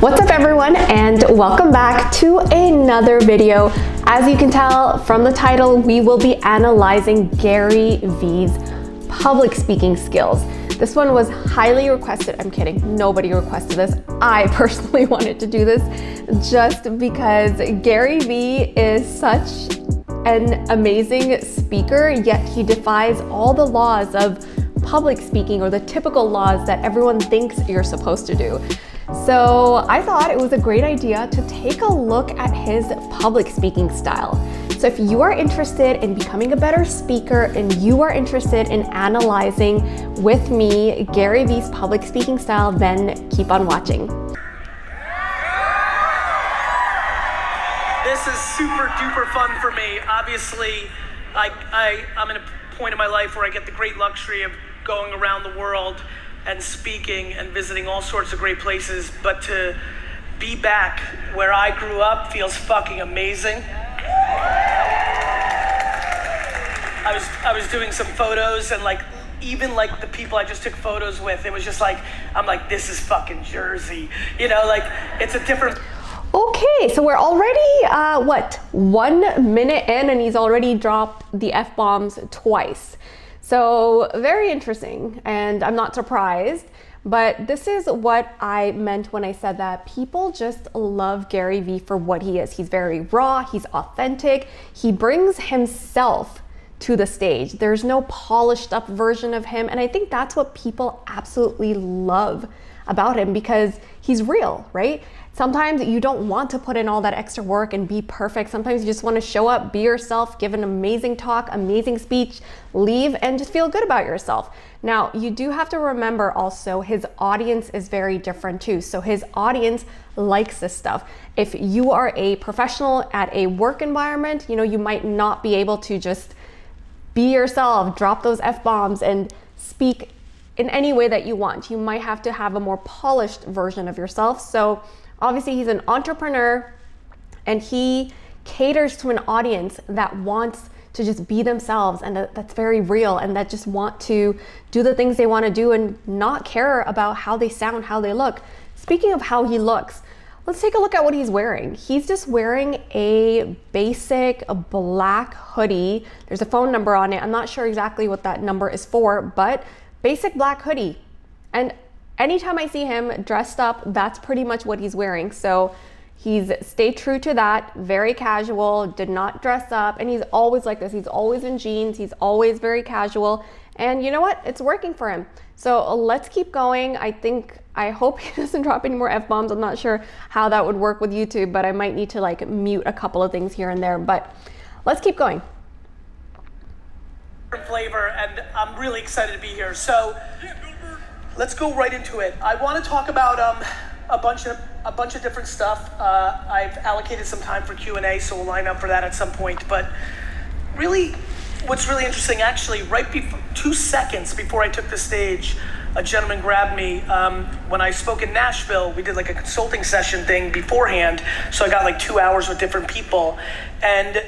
What's up everyone, and welcome back to another video. As you can tell from the title, we will be analyzing Garyvee's public speaking skills. This one was highly requested. I'm kidding, nobody requested this. I personally wanted to do this just because Garyvee is such an amazing speaker, yet he defies all the laws of public speaking or the typical laws that everyone thinks you're supposed to do. So I thought it was a great idea to take a look at his public speaking style. So if you are interested in becoming a better speaker and you are interested in analyzing with me Garyvee's public speaking style, then keep on watching. This is super duper fun for me. Obviously, I'm in a point in my life where I get the great luxury of going around the world and speaking and visiting all sorts of great places, but to be back where I grew up feels fucking amazing. I was doing some photos and even the people I just took photos with, it was just I'm like, this is fucking Jersey. You know, it's a different... Okay, so we're already, 1 minute in and he's already dropped the F-bombs twice. So very interesting, and I'm not surprised, but this is what I meant when I said that people just love Garyvee for what he is. He's very raw, he's authentic, he brings himself to the stage. There's no polished up version of him, and I think that's what people absolutely love about him because he's real, right? Sometimes you don't want to put in all that extra work and be perfect. Sometimes you just want to show up, be yourself, give an amazing talk, amazing speech, leave, and just feel good about yourself. Now, you do have to remember also his audience is very different too. So his audience likes this stuff. If you are a professional at a work environment, you might not be able to just be yourself, drop those F-bombs and speak in any way that you want. You might have to have a more polished version of yourself. So obviously he's an entrepreneur and he caters to an audience that wants to just be themselves and that's very real and that just want to do the things they want to do and not care about how they sound, how they look. Speaking of how he looks, let's take a look at what he's wearing. He's just wearing a basic black hoodie. There's a phone number on it. I'm not sure exactly what that number is for, but basic black hoodie. And anytime I see him dressed up, that's pretty much what he's wearing. So he's stayed true to that, very casual, did not dress up, and he's always like this. He's always in jeans, he's always very casual, and you know what? It's working for him. So let's keep going. I hope he doesn't drop any more F-bombs. I'm not sure how that would work with YouTube, but I might need to mute a couple of things here and there, but let's keep going. Flavor, and I'm really excited to be here. So let's go right into it. I want to talk about a bunch of different stuff. I've allocated some time for Q&A, so we'll line up for that at some point. But really, what's really interesting, actually, right before 2 seconds before I took the stage, a gentleman grabbed me. When I spoke in Nashville, we did a consulting session thing beforehand, so I got 2 hours with different people, and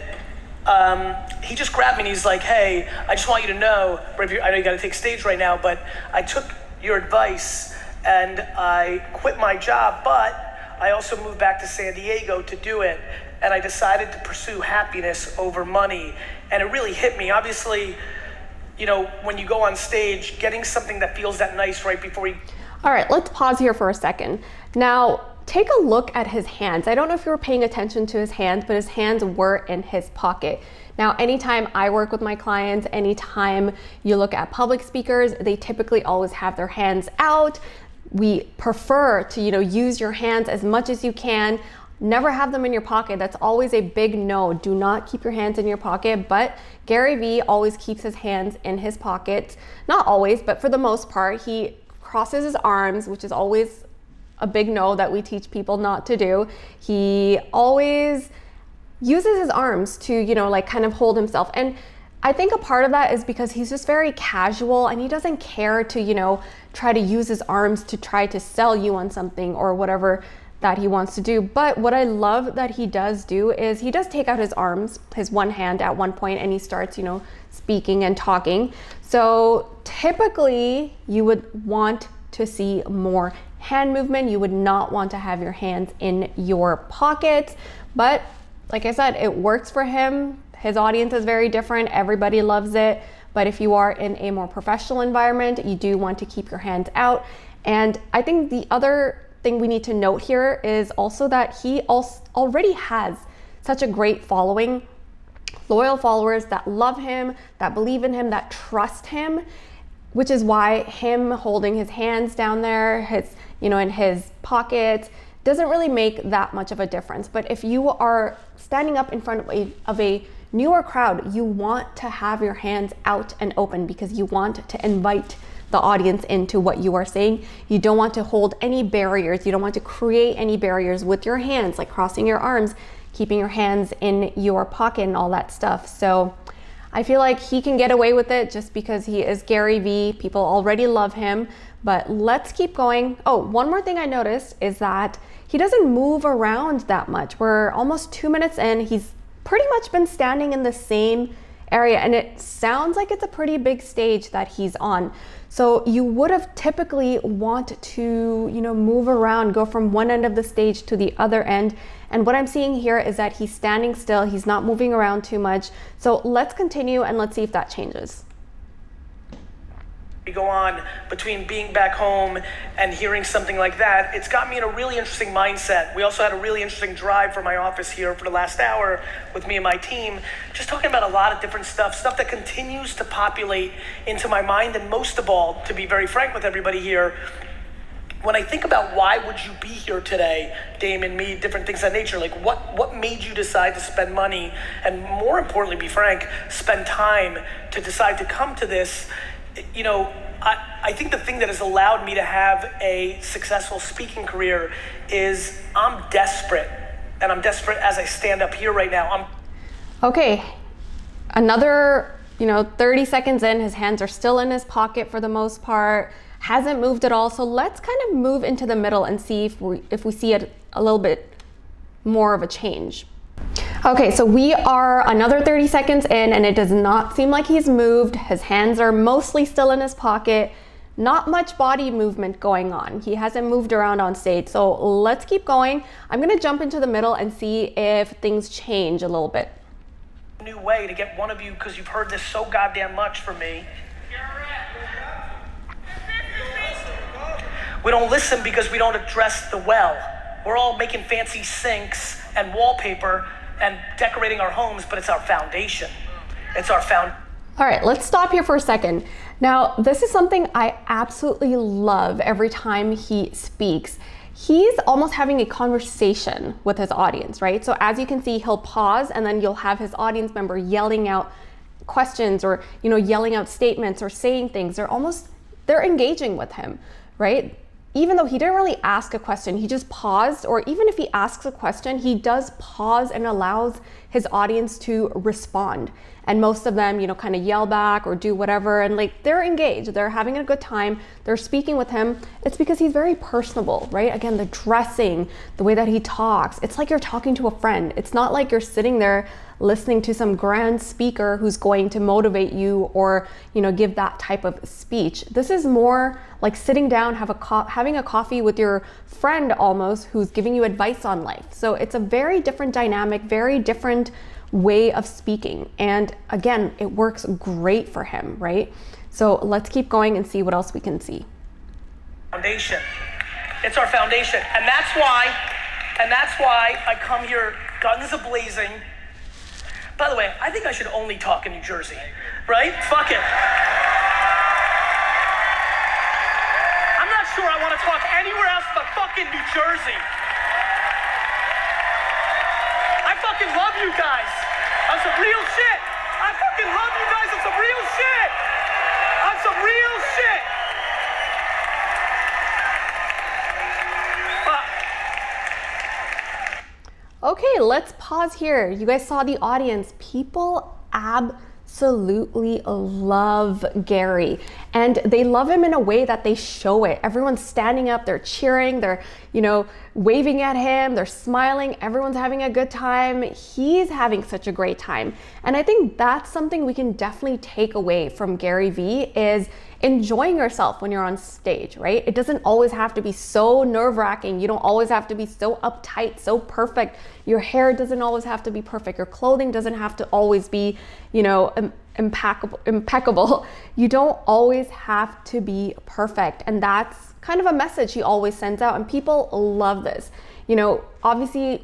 he just grabbed me and he's like, hey, I just want you to know, I know you got to take stage right now, but I took your advice and I quit my job, but I also moved back to San Diego to do it, and I decided to pursue happiness over money. And it really hit me. Obviously, when you go on stage, getting something that feels that nice right before you... All right, let's pause here for a second. Now, take a look at his hands. I don't know if you were paying attention to his hands, but his hands were in his pocket. Now, anytime I work with my clients, anytime you look at public speakers, they typically always have their hands out. We prefer to, use your hands as much as you can. Never have them in your pocket. That's always a big no. Do not keep your hands in your pocket, but Garyvee always keeps his hands in his pockets. Not always, but for the most part, he crosses his arms, which is always a big no that we teach people not to do. He always uses his arms to, kind of hold himself. And I think a part of that is because he's just very casual and he doesn't care to, try to use his arms to try to sell you on something or whatever that he wants to do. But what I love that he does do is he does take out his arms, his one hand at one point, and he starts, speaking and talking. So typically you would want to see more hand movement. You would not want to have your hands in your pockets, but like I said, it works for him. His audience is very different. Everybody loves it. But if you are in a more professional environment, you do want to keep your hands out. And I think the other thing we need to note here is also that he already has such a great following, loyal followers that love him, that believe in him, that trust him, which is why him holding his hands down there, in his pockets, doesn't really make that much of a difference. But if you are standing up in front of a newer crowd, you want to have your hands out and open because you want to invite the audience into what you are saying. You don't want to hold any barriers. You don't want to create any barriers with your hands, like crossing your arms, keeping your hands in your pocket and all that stuff. So I feel like he can get away with it just because he is Garyvee. People already love him, but let's keep going. Oh, one more thing I noticed is that he doesn't move around that much. We're almost 2 minutes in. He's pretty much been standing in the same area, and it sounds like it's a pretty big stage that he's on. So you would have typically want to, move around, go from one end of the stage to the other end. And what I'm seeing here is that he's standing still. He's not moving around too much. So let's continue and let's see if that changes. We go on between being back home and hearing something like that, it's got me in a really interesting mindset. We also had a really interesting drive from my office here for the last hour with me and my team, just talking about a lot of different stuff that continues to populate into my mind. And most of all, to be very frank with everybody here, when I think about why would you be here today, Damon, me, different things of that nature, like what made you decide to spend money and, more importantly, be frank, spend time to decide to come to this? I think the thing that has allowed me to have a successful speaking career is I'm desperate, and I'm desperate as I stand up here right now. Okay, another 30 seconds in, his hands are still in his pocket for the most part, hasn't moved at all. So let's kind of move into the middle and see if we see it a little bit more of a change. Okay, so we are another 30 seconds in and it does not seem like he's moved. His hands are mostly still in his pocket. Not much body movement going on. He hasn't moved around on stage. So let's keep going. I'm gonna jump into the middle and see if things change a little bit. New way to get one of you, because you've heard this so goddamn much from me. We don't listen because we don't address the well. We're all making fancy sinks and wallpaper and decorating our homes, but it's our foundation. It's our foundation. All right, let's stop here for a second. Now, this is something I absolutely love every time he speaks. He's almost having a conversation with his audience, right? So as you can see, he'll pause and then you'll have his audience member yelling out questions or, yelling out statements or saying things. They're engaging with him, right? Even though he didn't really ask a question, he just paused, or even if he asks a question, he does pause and allows his audience to respond. And most of them, kind of yell back or do whatever, and they're engaged, they're having a good time, they're speaking with him. It's because he's very personable, right? Again, the dressing, the way that he talks, it's like you're talking to a friend. It's not like you're sitting there listening to some grand speaker who's going to motivate you or, give that type of speech. This is more like sitting down, having a coffee with your friend almost, who's giving you advice on life. So it's a very different dynamic, very different way of speaking. And again, it works great for him, right? So let's keep going and see what else we can see. Foundation. It's our foundation. And that's why I come here guns a-blazing. By the way, I think I should only talk in New Jersey, right? Fuck it. I'm not sure I want to talk anywhere else but fucking New Jersey. I fucking love you guys. On some real shit. I fucking love you guys on some real shit. On some real shit. Okay, let's pause here. You guys saw the audience. People absolutely love Gary. And they love him in a way that they show it. Everyone's standing up, they're cheering, they're, waving at him, they're smiling, everyone's having a good time. He's having such a great time. And I think that's something we can definitely take away from Garyvee, is enjoying yourself when you're on stage, right? It doesn't always have to be so nerve-wracking. You don't always have to be so uptight, so perfect. Your hair doesn't always have to be perfect. Your clothing doesn't have to always be, impeccable. You don't always have to be perfect. And that's kind of a message he always sends out. And people love this. Obviously,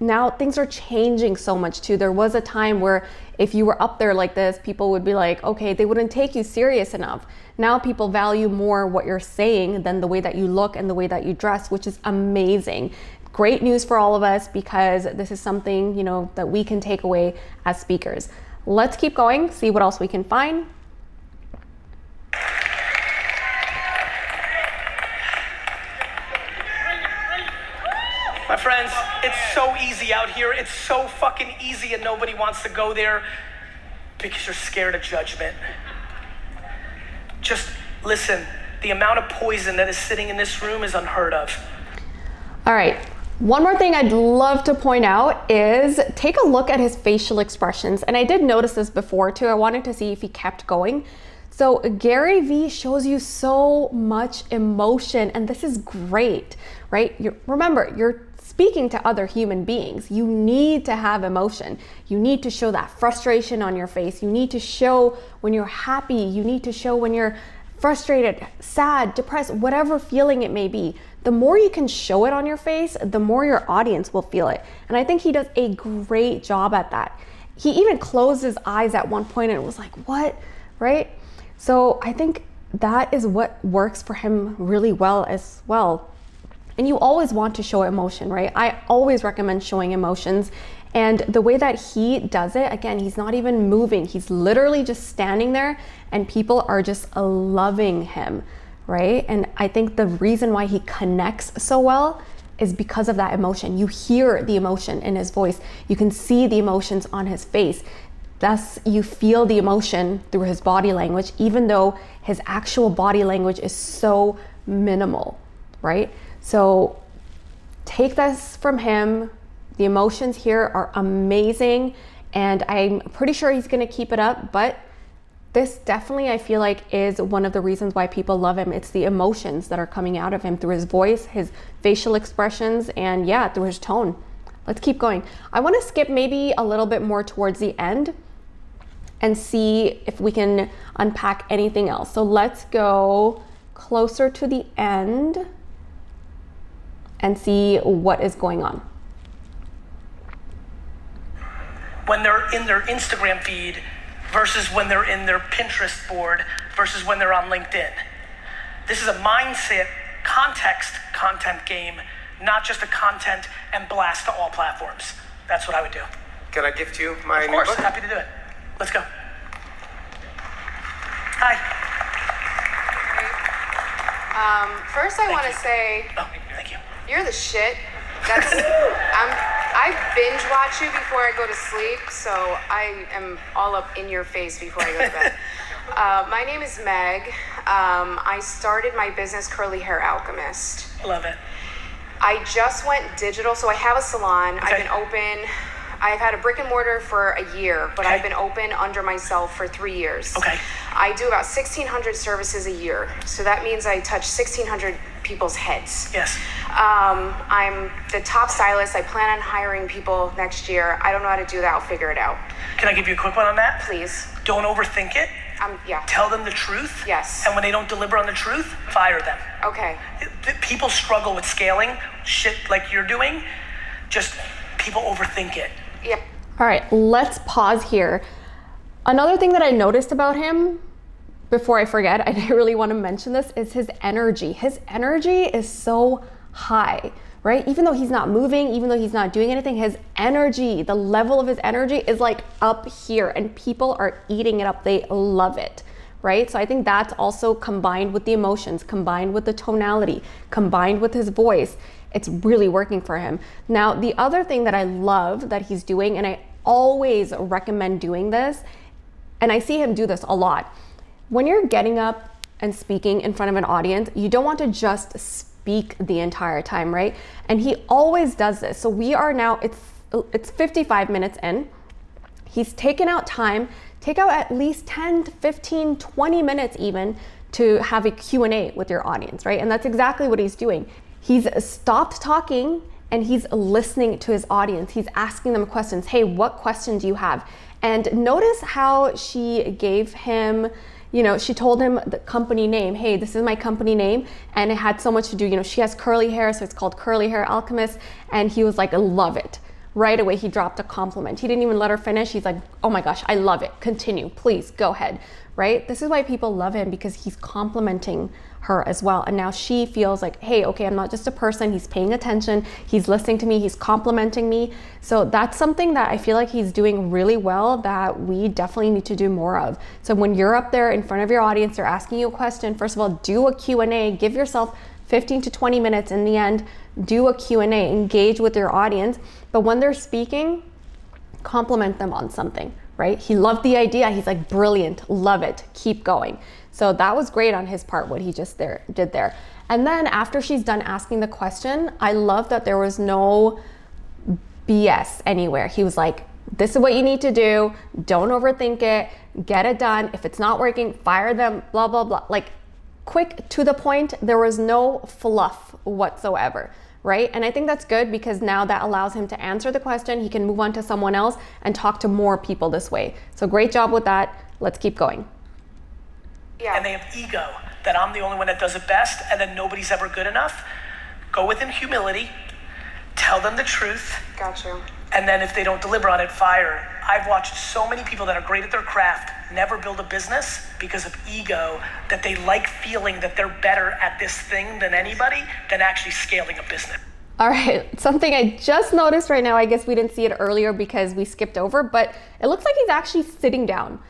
now things are changing so much too. There was a time where if you were up there like this, people would be like, okay, they wouldn't take you serious enough. Now people value more what you're saying than the way that you look and the way that you dress, which is amazing. Great news for all of us, because this is something, that we can take away as speakers. Let's keep going, see what else we can find. My friends, it's so easy out here. It's so fucking easy, and nobody wants to go there because you're scared of judgment. Just listen, the amount of poison that is sitting in this room is unheard of. All right, one more thing I'd love to point out is take a look at his facial expressions. And I did notice this before too. I wanted to see if he kept going. So Garyvee shows you so much emotion, and this is great, right? Remember, you're speaking to other human beings. You need to have emotion. You need to show that frustration on your face. You need to show when you're happy. You need to show when you're frustrated, sad, depressed, whatever feeling it may be. The more you can show it on your face, the more your audience will feel it. And I think he does a great job at that. He even closed his eyes at one point and it was like, what, right? So I think that is what works for him really well as well. And you always want to show emotion, right? I always recommend showing emotions. And the way that he does it, again, he's not even moving. He's literally just standing there and people are just loving him, right? And I think the reason why he connects so well is because of that emotion. You hear the emotion in his voice. You can see the emotions on his face. Thus, you feel the emotion through his body language, even though his actual body language is so minimal, right? So take this from him. The emotions here are amazing, and I'm pretty sure he's gonna keep it up, but this definitely, I feel like, is one of the reasons why people love him. It's the emotions that are coming out of him through his voice, his facial expressions, and yeah, through his tone. Let's keep going. I wanna skip maybe a little bit more towards the end and see if we can unpack anything else. So let's go closer to the end and see what is going on. When they're in their Instagram feed versus when they're in their Pinterest board versus when they're on LinkedIn. This is a mindset, context, content game, not just a content and blast to all platforms. That's what I would do. Can I gift you my Of course, new book? happy to do it. Let's go. Hi. First I want to say, Oh, thank you. you're the shit. I binge watch you before I go to sleep, so I am all up in your face before I go to bed. My name is Meg. I started my business, Curly Hair Alchemist. Love it. I just went digital, so I have a salon. Okay. I've been open. I've had a brick and mortar for a year, but Okay. I've been open under myself for 3 years. Okay. I do about 1,600 services a year, so that means I touch 1,600 people's heads. Yes. I'm the top stylist. I plan on hiring people next year. I don't know how to do that. I'll figure it out. Can I give you a quick one on that? Please. Don't overthink it. Yeah. Tell them the truth. Yes. And when they don't deliver on the truth, fire them. Okay. People struggle with scaling shit like you're doing. Just people overthink it. Yeah. All right, let's pause here. Another thing that I noticed about him, before I forget, I really want to mention this, is his energy. His energy is so high, right? Even though he's not moving, even though he's not doing anything, his energy, the level of his energy is like up here, and people are eating it up. They love it, right? So I think that's also combined with the emotions, combined with the tonality, combined with his voice. It's really working for him. Now, the other thing that I love that he's doing, and I always recommend doing this, and I see him do this a lot, when you're getting up and speaking in front of an audience, you don't want to just speak the entire time, right? And he always does this. So we are now, it's 55 minutes in. He's taken out time, take out at least 10 to 15, 20 minutes even to have a Q&A with your audience, right? And that's exactly what he's doing. He's stopped talking and he's listening to his audience. He's asking them questions. Hey, what question do you have? And notice how she gave him, you know, she told him the company name. Hey, this is my company name. And it had so much to do, you know, she has curly hair, so it's called Curly Hair Alchemist. And he was like, I love it. Right away, he dropped a compliment. He didn't even let her finish. He's like, oh my gosh, I love it. Continue, please, go ahead, right? This is why people love him, because he's complimenting her as well. And now she feels like, hey, okay, I'm not just a person. He's paying attention. He's listening to me. He's complimenting me. So that's something that I feel like he's doing really well that we definitely need to do more of. So when you're up there in front of your audience, they're asking you a question, first of all, do a Q&A, give yourself 15 to 20 minutes in the end, do a Q&A, engage with your audience. But when they're speaking, compliment them on something, right? He loved the idea. He's like, brilliant, love it, keep going. So that was great on his part, what he just did there. And then after she's done asking the question, I love that there was no BS anywhere. He was like, this is what you need to do. Don't overthink it. Get it done. If it's not working, fire them, blah, blah, blah. Like, quick, to the point. There was no fluff whatsoever, right? And I think that's good, because now that allows him to answer the question. He can move on to someone else and talk to more people this way. So great job with that. Let's keep going. Yeah. And they have ego that I'm the only one that does it best and then nobody's ever good enough. Go within humility, tell them the truth. Gotcha. And then if they don't deliver on it, fire. I've watched so many people that are great at their craft never build a business because of ego, that they like feeling that they're better at this thing than anybody than actually scaling a business. All right, something I just noticed right now, I guess we didn't see it earlier because we skipped over, but it looks like he's actually sitting down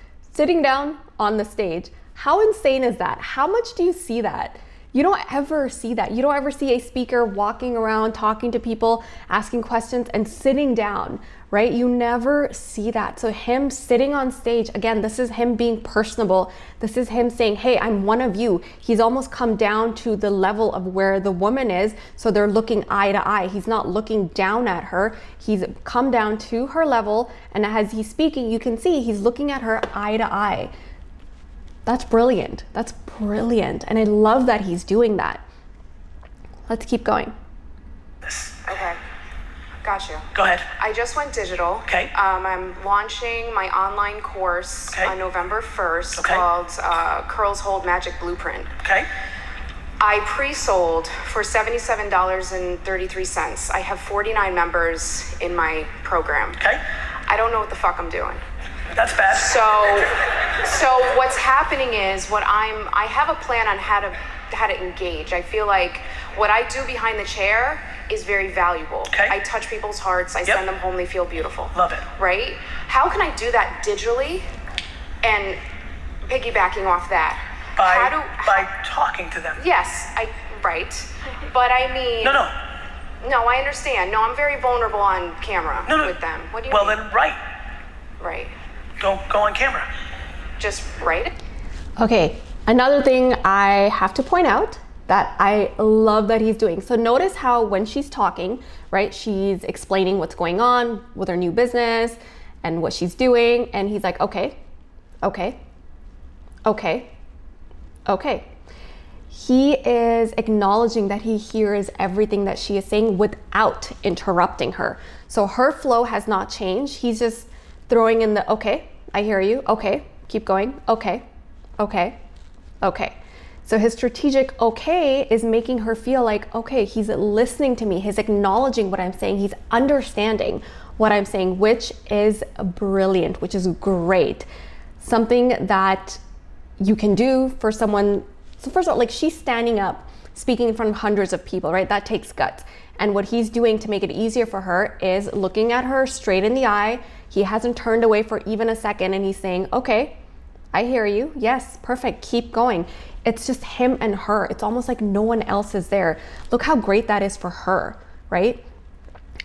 on the stage. How insane is that? How much do you see that? You don't ever see that. You don't ever see a speaker walking around, talking to people, asking questions and sitting down, right? You never see that. So him sitting on stage, again, this is him being personable. This is him saying, hey, I'm one of you. He's almost come down to the level of where the woman is. So they're looking eye to eye. He's not looking down at her. He's come down to her level. And as he's speaking, you can see he's looking at her eye to eye. That's brilliant. That's brilliant. And I love that he's doing that. Let's keep going. Okay. Got you. Go ahead. I just went digital. Okay. I'm launching my online course on November 1st called Curls Hold Magic Blueprint. Okay. I pre-sold for $77.33. I have 49 members in my program. Okay. I don't know what the fuck I'm doing. That's bad. So what's happening is I have a plan on how to engage. I feel like what I do behind the chair is very valuable. Okay. I touch people's hearts. I send them home. They feel beautiful. Love it. Right? How can I do that digitally? And piggybacking off that, by talking to them. Yes, right. But I mean. No, I understand. No, I'm very vulnerable on camera with them. What do you mean? Well, then write. Right. Go on camera. Just write it. Okay, another thing I have to point out that I love that he's doing. So notice how when she's talking, right, she's explaining what's going on with her new business and what she's doing. And he's like, okay. He is acknowledging that he hears everything that she is saying without interrupting her. So her flow has not changed. He's just throwing in the, okay, I hear you. Okay, keep going. Okay. So his strategic okay is making her feel like, okay, he's listening to me. He's acknowledging what I'm saying. He's understanding what I'm saying, which is brilliant, which is great. Something that you can do for someone. So first of all, like, she's standing up, speaking in front of hundreds of people, right? That takes guts. And what he's doing to make it easier for her is looking at her straight in the eye. He hasn't turned away for even a second, and he's saying, okay, I hear you. Yes, perfect. Keep going. It's just him and her. It's almost like no one else is there. Look how great that is for her, right?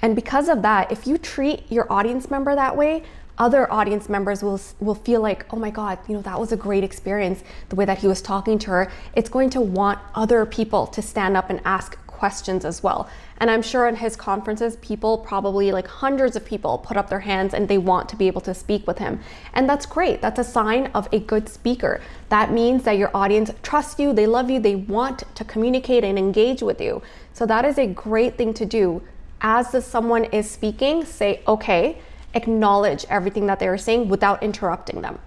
And because of that, if you treat your audience member that way, other audience members will feel like, oh my God, that was a great experience, the way that he was talking to her. It's going to want other people to stand up and ask questions as well. And I'm sure in his conferences, people probably, like hundreds of people, put up their hands and they want to be able to speak with him. And that's great. That's a sign of a good speaker. That means that your audience trusts you, they love you, they want to communicate and engage with you. So that is a great thing to do. As someone is speaking, say, okay, acknowledge everything that they're saying without interrupting them.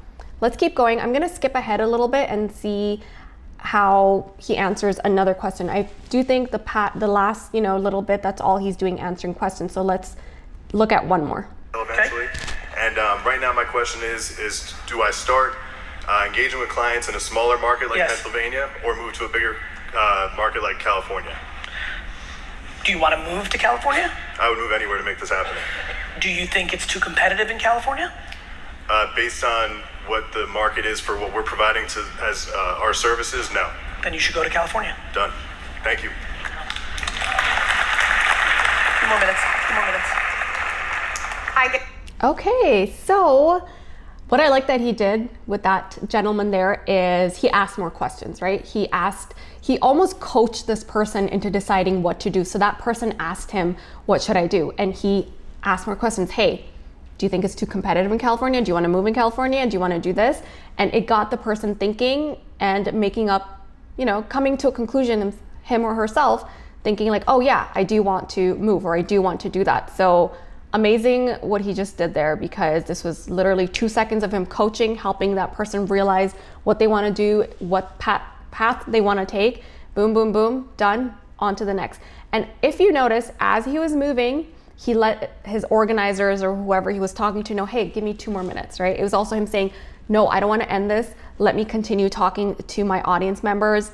Let's keep going. I'm gonna skip ahead a little bit and see how he answers another question. I do think the last little bit, that's all he's doing, answering questions. So let's look at one more. Eventually. Okay. And right now my question is do I start engaging with clients in a smaller market like Pennsylvania, or move to a bigger market like California? Do you want to move to California? I would move anywhere to make this happen. Do you think it's too competitive in California? Based on what the market is for what we're providing as our services, no. Then you should go to California. Done. Thank you. 2 more minutes. Okay, so what I like that he did with that gentleman there is he asked more questions, right? He almost coached this person into deciding what to do. So that person asked him, what should I do? And he asked more questions. Hey, do you think it's too competitive in California? Do you want to move in California? Do you want to do this? And it got the person thinking and making up, coming to a conclusion, him or herself, thinking like, oh yeah, I do want to move, or I do want to do that. So amazing what he just did there, because this was literally 2 seconds of him coaching, helping that person realize what they want to do, what path they want to take. Boom, boom, boom, done, on to the next. And if you notice, as he was moving, he let his organizers or whoever he was talking to know, hey, give me 2 more minutes, right? It was also him saying, no, I don't want to end this. Let me continue talking to my audience members,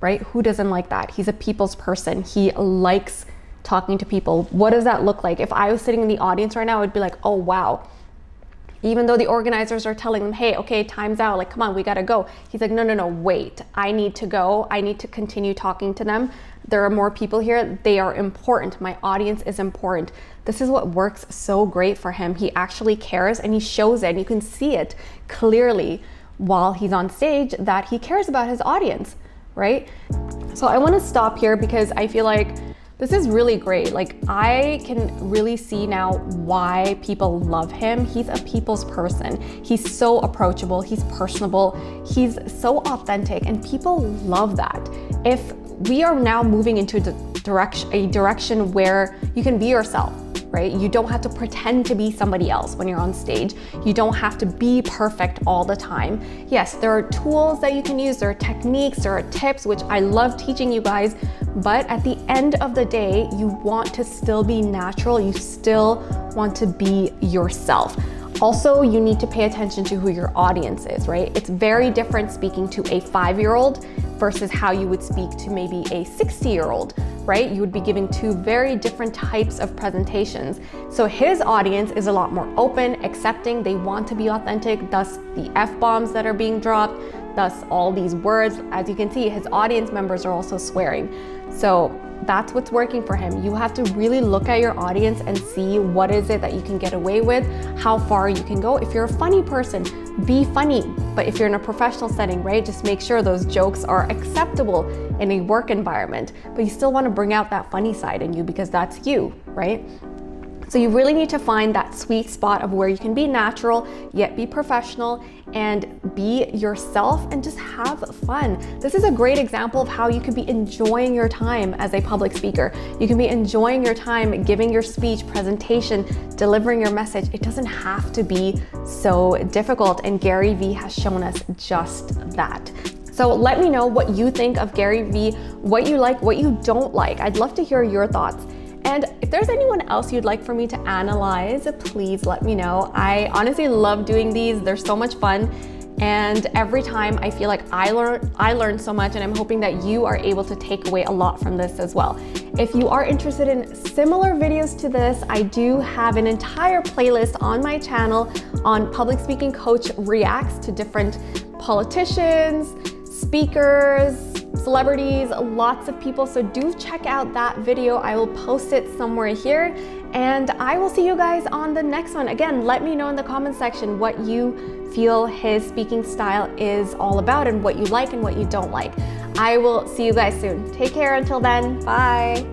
right? Who doesn't like that? He's a people's person. He likes talking to people. What does that look like? If I was sitting in the audience right now, I'd be like, oh, wow. Even though the organizers are telling them, hey, okay, time's out, like, come on, we gotta go. He's like, no, wait, I need to go. I need to continue talking to them. There are more people here. They are important. My audience is important. This is what works so great for him. He actually cares, and he shows it, and you can see it clearly while he's on stage that he cares about his audience, right? So I wanna stop here because I feel like this is really great. Like, I can really see now why people love him. He's a people's person. He's so approachable. He's personable. He's so authentic, and people love that. If we are now moving into a direction where you can be yourself, right? You don't have to pretend to be somebody else when you're on stage. You don't have to be perfect all the time. Yes, there are tools that you can use, there are techniques, there are tips, which I love teaching you guys, but at the end of the day, you want to still be natural. You still want to be yourself. Also, you need to pay attention to who your audience is, right? It's very different speaking to a 5-year-old versus how you would speak to maybe a 60-year-old, right? You would be giving 2 very different types of presentations. So his audience is a lot more open, accepting, they want to be authentic, thus the F-bombs that are being dropped, thus all these words. As you can see, his audience members are also swearing. So that's what's working for him. You have to really look at your audience and see what is it that you can get away with, how far you can go. If you're a funny person, be funny. But if you're in a professional setting, right, just make sure those jokes are acceptable in a work environment. But you still want to bring out that funny side in you because that's you, right? So you really need to find that sweet spot of where you can be natural, yet be professional, and be yourself and just have fun. This is a great example of how you could be enjoying your time as a public speaker. You can be enjoying your time giving your speech, presentation, delivering your message. It doesn't have to be so difficult, and Garyvee has shown us just that. So let me know what you think of Garyvee, what you like, what you don't like. I'd love to hear your thoughts. And if there's anyone else you'd like for me to analyze, please let me know. I honestly love doing these. They're so much fun. And every time I feel like I learn so much, and I'm hoping that you are able to take away a lot from this as well. If you are interested in similar videos to this, I do have an entire playlist on my channel on Public Speaking Coach reacts to different politicians, speakers, celebrities, lots of people. So do check out that video. I will post it somewhere here. And I will see you guys on the next one. Again, let me know in the comment section what you feel his speaking style is all about and what you like and what you don't like. I will see you guys soon. Take care until then. Bye.